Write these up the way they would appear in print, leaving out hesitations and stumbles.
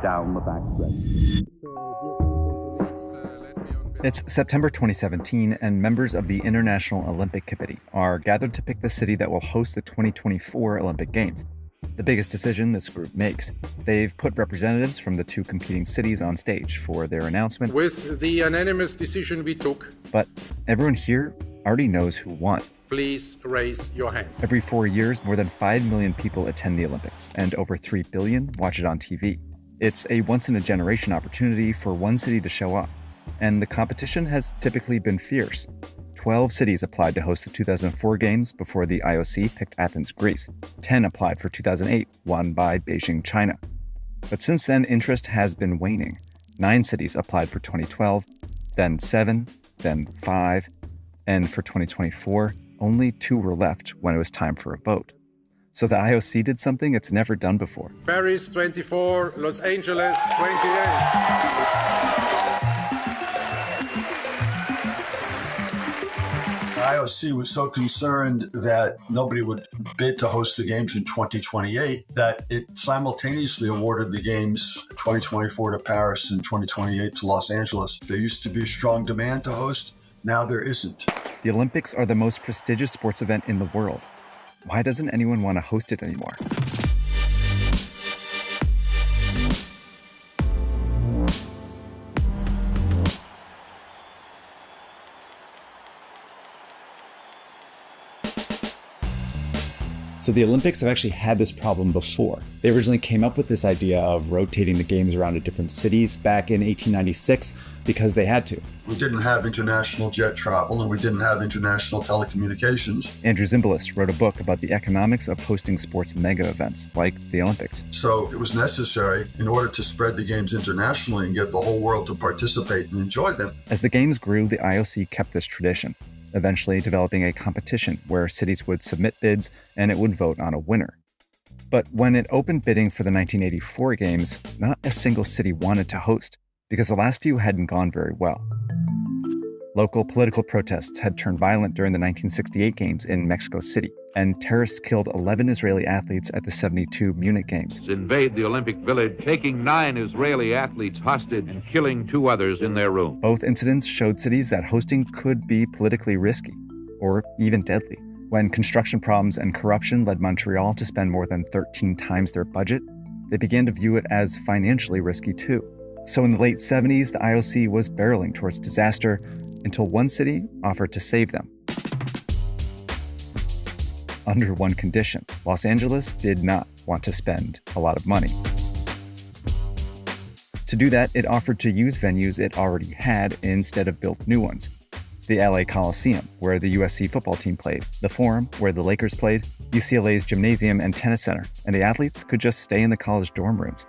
down the back stretch. It's September 2017, and members of the International Olympic Committee are gathered to pick the city that will host the 2024 Olympic Games. The biggest decision this group makes. They've put representatives from the two competing cities on stage for their announcement. With the unanimous decision we took. But everyone here already knows who won. Please raise your hand. Every 4 years, more than 5 million people attend the Olympics, and over 3 billion watch it on TV. It's a once-in-a-generation opportunity for one city to show off. And the competition has typically been fierce. 12 cities applied to host the 2004 Games before the IOC picked Athens, Greece. 10 applied for 2008, won by Beijing, China. But since then, interest has been waning. 9 cities applied for 2012, then 7, then 5, and for 2024, only 2 were left when it was time for a vote. So the IOC did something it's never done before. Paris 24, Los Angeles 28. IOC was so concerned that nobody would bid to host the Games in 2028 that it simultaneously awarded the Games 2024 to Paris and 2028 to Los Angeles. There used to be a strong demand to host. Now there isn't. The Olympics are the most prestigious sports event in the world. Why doesn't anyone want to host it anymore? So the Olympics have actually had this problem before. They originally came up with this idea of rotating the games around to different cities back in 1896 because they had to. We didn't have international jet travel and we didn't have international telecommunications. Andrew Zimbalist wrote a book about the economics of hosting sports mega events like the Olympics. So it was necessary in order to spread the games internationally and get the whole world to participate and enjoy them. As the games grew, the IOC kept this tradition, eventually developing a competition where cities would submit bids and it would vote on a winner. But when it opened bidding for the 1984 Games, not a single city wanted to host because the last few hadn't gone very well. Local political protests had turned violent during the 1968 Games in Mexico City, and terrorists killed 11 Israeli athletes at the 72 Munich Games. Invade the Olympic Village, taking 9 Israeli athletes hostage and killing 2 others in their room. Both incidents showed cities that hosting could be politically risky, or even deadly. When construction problems and corruption led Montreal to spend more than 13 times their budget, they began to view it as financially risky too. So in the late 70s, the IOC was barreling towards disaster until one city offered to save them. Under one condition: Los Angeles did not want to spend a lot of money. To do that, it offered to use venues it already had instead of build new ones. The LA Coliseum, where the USC football team played, the Forum, where the Lakers played, UCLA's gymnasium and tennis center, and the athletes could just stay in the college dorm rooms.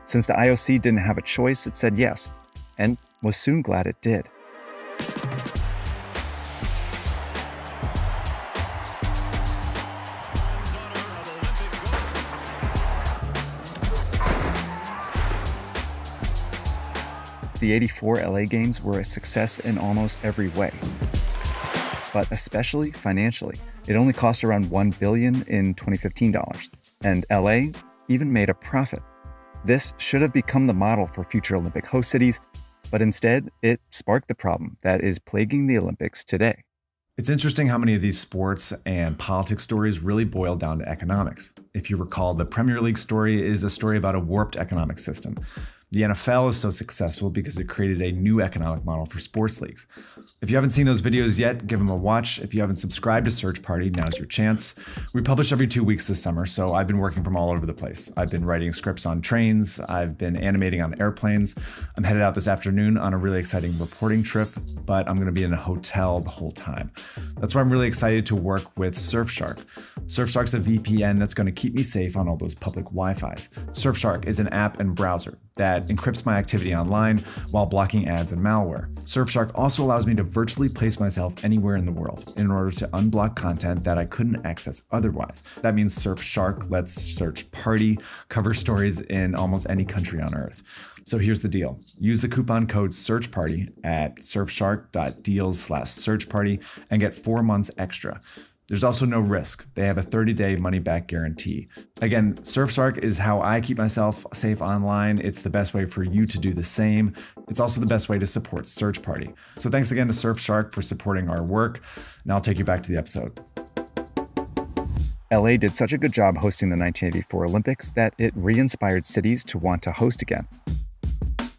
Since the IOC didn't have a choice, it said yes, and was soon glad it did. The '84 LA Games were a success in almost every way, but especially financially. It only cost around $1 billion in 2015 dollars, and LA even made a profit. This should have become the model for future Olympic host cities, but instead, it sparked the problem that is plaguing the Olympics today. It's interesting how many of these sports and politics stories really boil down to economics. If you recall, the Premier League story is a story about a warped economic system. The NFL is so successful because it created a new economic model for sports leagues. If you haven't seen those videos yet, give them a watch. If you haven't subscribed to Search Party, now's your chance. We publish every 2 weeks this summer, so I've been working from all over the place. I've been writing scripts on trains. I've been animating on airplanes. I'm headed out this afternoon on a really exciting reporting trip, but I'm going to be in a hotel the whole time. That's why I'm really excited to work with Surfshark. Surfshark's a VPN that's going to keep me safe on all those public Wi-Fis. Surfshark is an app and browser that encrypts my activity online while blocking ads and malware. Surfshark also allows me to virtually place myself anywhere in the world in order to unblock content that I couldn't access otherwise. That means Surfshark lets Search Party cover stories in almost any country on Earth. So here's the deal. Use the coupon code SEARCHPARTY at surfshark.deals/searchparty and get 4 months extra. There's also no risk. They have a 30-day money-back guarantee. Again, Surfshark is how I keep myself safe online. It's the best way for you to do the same. It's also the best way to support Search Party. So thanks again to Surfshark for supporting our work. Now I'll take you back to the episode. LA did such a good job hosting the 1984 Olympics that it re-inspired cities to want to host again.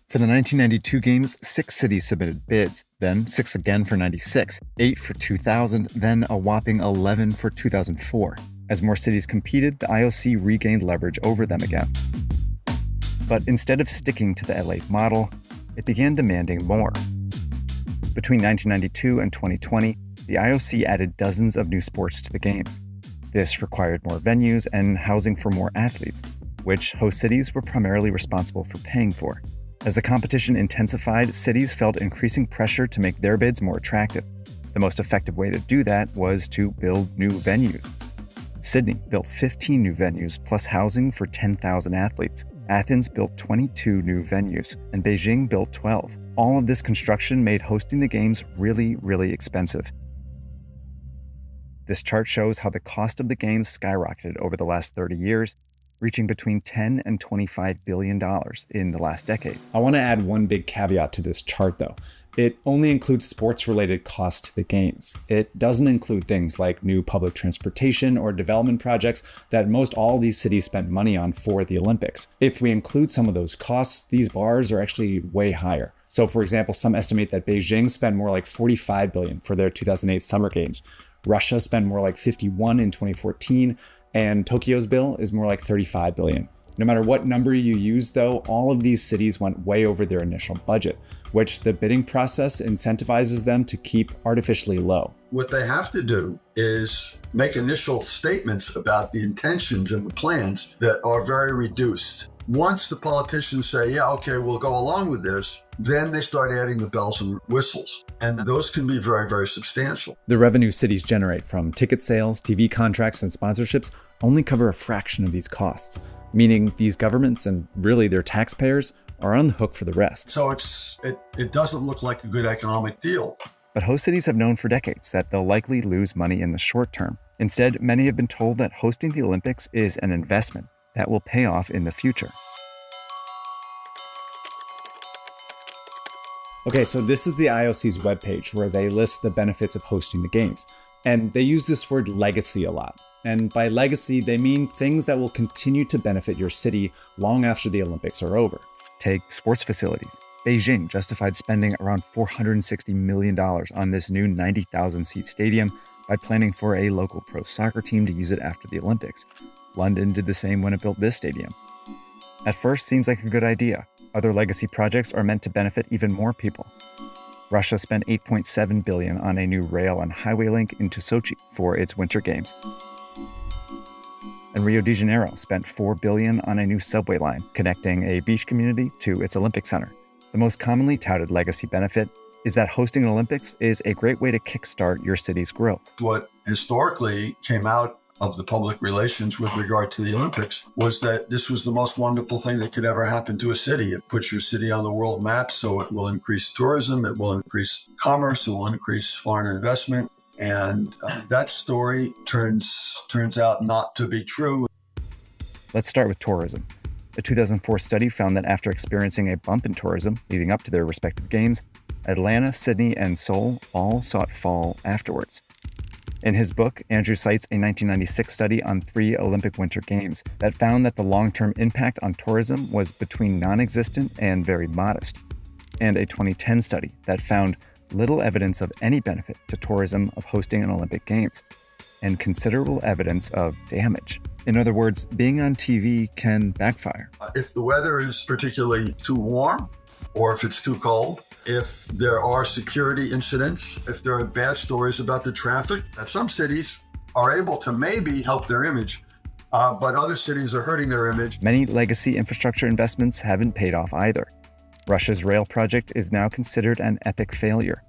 For the 1992 games, 6 cities submitted bids, then 6 again for 96, 8 for 2000, then a whopping 11 for 2004. As more cities competed, the IOC regained leverage over them again. But instead of sticking to the LA model, it began demanding more. Between 1992 and 2020, the IOC added dozens of new sports to the games. This required more venues and housing for more athletes, which host cities were primarily responsible for paying for. As the competition intensified, cities felt increasing pressure to make their bids more attractive. The most effective way to do that was to build new venues. Sydney built 15 new venues plus housing for 10,000 athletes. Athens built 22 new venues, and Beijing built 12. All of this construction made hosting the games really, really expensive. This chart shows how the cost of the games skyrocketed over the last 30 years, reaching between $10 and $25 billion in the last decade. I want to add one big caveat to this chart, though. It only includes sports-related costs to the games. It doesn't include things like new public transportation or development projects that most all these cities spent money on for the Olympics. If we include some of those costs, these bars are actually way higher. So, for example, some estimate that Beijing spent more like $45 billion for their 2008 Summer Games. Russia spent more like $51 in 2014, and Tokyo's bill is more like $35 billion. No matter what number you use, though, all of these cities went way over their initial budget, which the bidding process incentivizes them to keep artificially low. What they have to do is make initial statements about the intentions and the plans that are very reduced. Once the politicians say, yeah, okay, we'll go along with this, then they start adding the bells and whistles. And those can be very, very substantial. The revenue cities generate from ticket sales, TV contracts, and sponsorships only cover a fraction of these costs, meaning these governments and really their taxpayers are on the hook for the rest. So it doesn't look like a good economic deal. But host cities have known for decades that they'll likely lose money in the short term. Instead, many have been told that hosting the Olympics is an investment that will pay off in the future. Okay, so this is the IOC's webpage where they list the benefits of hosting the games. And they use this word legacy a lot. And by legacy, they mean things that will continue to benefit your city long after the Olympics are over. Take sports facilities. Beijing justified spending around $460 million on this new 90,000-seat stadium by planning for a local pro soccer team to use it after the Olympics. London did the same when it built this stadium. At first, seems like a good idea. Other legacy projects are meant to benefit even more people. Russia spent $8.7 billion on a new rail and highway link into Sochi for its Winter Games. And Rio de Janeiro spent $4 billion on a new subway line connecting a beach community to its Olympic Center. The most commonly touted legacy benefit is that hosting an Olympics is a great way to kickstart your city's growth. What historically came out of the public relations with regard to the Olympics was that this was the most wonderful thing that could ever happen to a city. It puts your city on the world map, so it will increase tourism, it will increase commerce, it will increase foreign investment. And that story turns out not to be true. Let's start with tourism. A 2004 study found that after experiencing a bump in tourism leading up to their respective games, Atlanta, Sydney, and Seoul all saw it fall afterwards. In his book, Andrew cites a 1996 study on 3 Olympic Winter Games that found that the long-term impact on tourism was between non-existent and very modest, and a 2010 study that found little evidence of any benefit to tourism of hosting an Olympic Games, and considerable evidence of damage. In other words, being on TV can backfire. If the weather is particularly too warm, or if it's too cold, if there are security incidents, if there are bad stories about the traffic, that some cities are able to maybe help their image, but other cities are hurting their image. Many legacy infrastructure investments haven't paid off either. Russia's rail project is now considered an epic failure.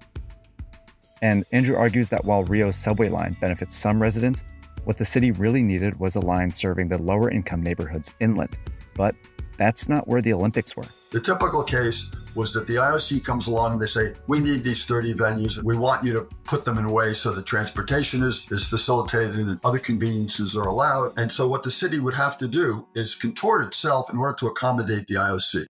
And Andrew argues that while Rio's subway line benefits some residents, what the city really needed was a line serving the lower income neighborhoods inland. But that's not where the Olympics were. The typical case was that the IOC comes along and they say, we need these 30 venues. We want you to put them in a way so that transportation is facilitated and other conveniences are allowed. And so what the city would have to do is contort itself in order to accommodate the IOC.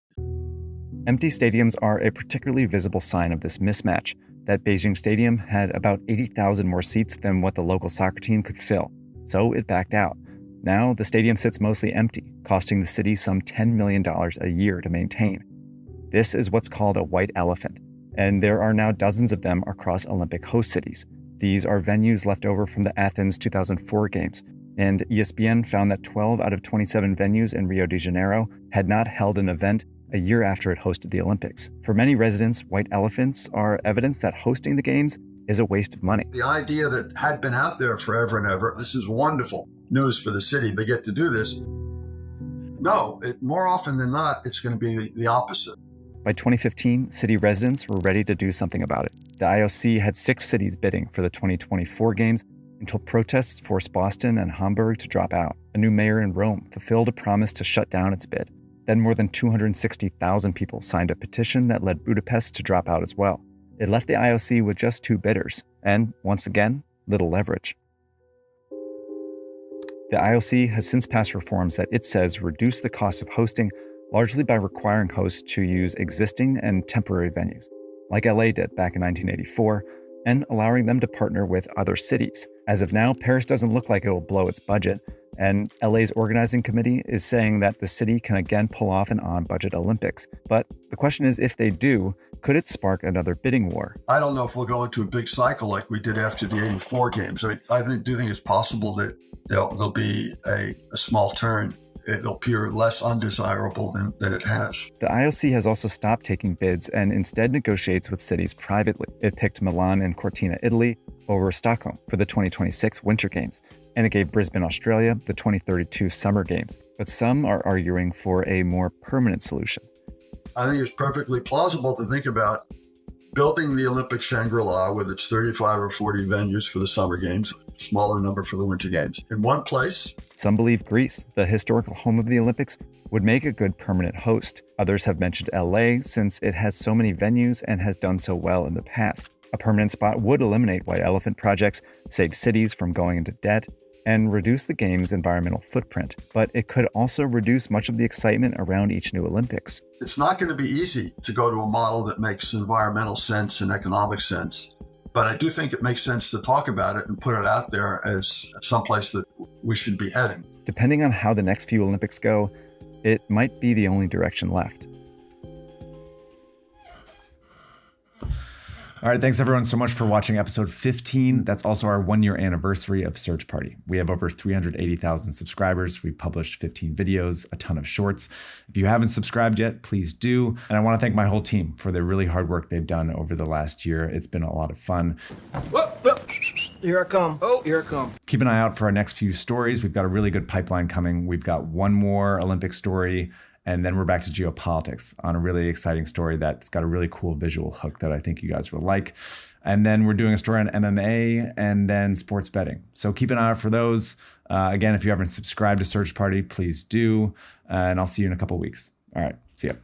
Empty stadiums are a particularly visible sign of this mismatch. That Beijing Stadium had about 80,000 more seats than what the local soccer team could fill, so it backed out. Now the stadium sits mostly empty, costing the city some $10 million a year to maintain. This is what's called a white elephant, and there are now dozens of them across Olympic host cities. These are venues left over from the Athens 2004 Games, and ESPN found that 12 out of 27 venues in Rio de Janeiro had not held an event a year after it hosted the Olympics. For many residents, white elephants are evidence that hosting the Games is a waste of money. The idea that had been out there forever and ever, this is wonderful news for the city, they get to do this. No, more often than not, it's going to be the opposite. By 2015, city residents were ready to do something about it. The IOC had 6 cities bidding for the 2024 Games until protests forced Boston and Hamburg to drop out. A new mayor in Rome fulfilled a promise to shut down its bid. Then more than 260,000 people signed a petition that led Budapest to drop out as well. It left the IOC with just 2 bidders, and once again, little leverage. The IOC has since passed reforms that it says reduce the cost of hosting, largely by requiring hosts to use existing and temporary venues, like LA did back in 1984, and allowing them to partner with other cities. As of now, Paris doesn't look like it will blow its budget, and LA's organizing committee is saying that the city can again pull off an on-budget Olympics. But the question is, if they do, could it spark another bidding war? I don't know if we'll go into a big cycle like we did after the 84 Games. I do think it's possible that there'll be a small turn. It'll appear less undesirable than it has. The IOC has also stopped taking bids and instead negotiates with cities privately. It picked Milan and Cortina, Italy, over Stockholm for the 2026 Winter Games, and it gave Brisbane, Australia, the 2032 Summer Games. But some are arguing for a more permanent solution. I think it's perfectly plausible to think about building the Olympic Shangri-La with its 35 or 40 venues for the Summer Games, a smaller number for the Winter Games, in one place. Some believe Greece, the historical home of the Olympics, would make a good permanent host. Others have mentioned LA since it has so many venues and has done so well in the past. A permanent spot would eliminate white elephant projects, save cities from going into debt, and reduce the game's environmental footprint. But it could also reduce much of the excitement around each new Olympics. It's not going to be easy to go to a model that makes environmental sense and economic sense. But I do think it makes sense to talk about it and put it out there as someplace that we should be heading. Depending on how the next few Olympics go, it might be the only direction left. All right, thanks everyone so much for watching episode 15. That's also our 1-year anniversary of Search Party. We have over 380,000 subscribers. We've published 15 videos, a ton of shorts. If you haven't subscribed yet, please do. And I want to thank my whole team for the really hard work they've done over the last year. It's been a lot of fun. Whoa, whoa. Here I come. Oh, here I come. Keep an eye out for our next few stories. We've got a really good pipeline coming. We've got one more Olympic story, and then we're back to geopolitics on a really exciting story that's got a really cool visual hook that I think you guys will like. And then we're doing a story on MMA and then sports betting. So keep an eye out for those. Again, if you haven't subscribed to Search Party, please do. And I'll see you in a couple of weeks. All right. See ya.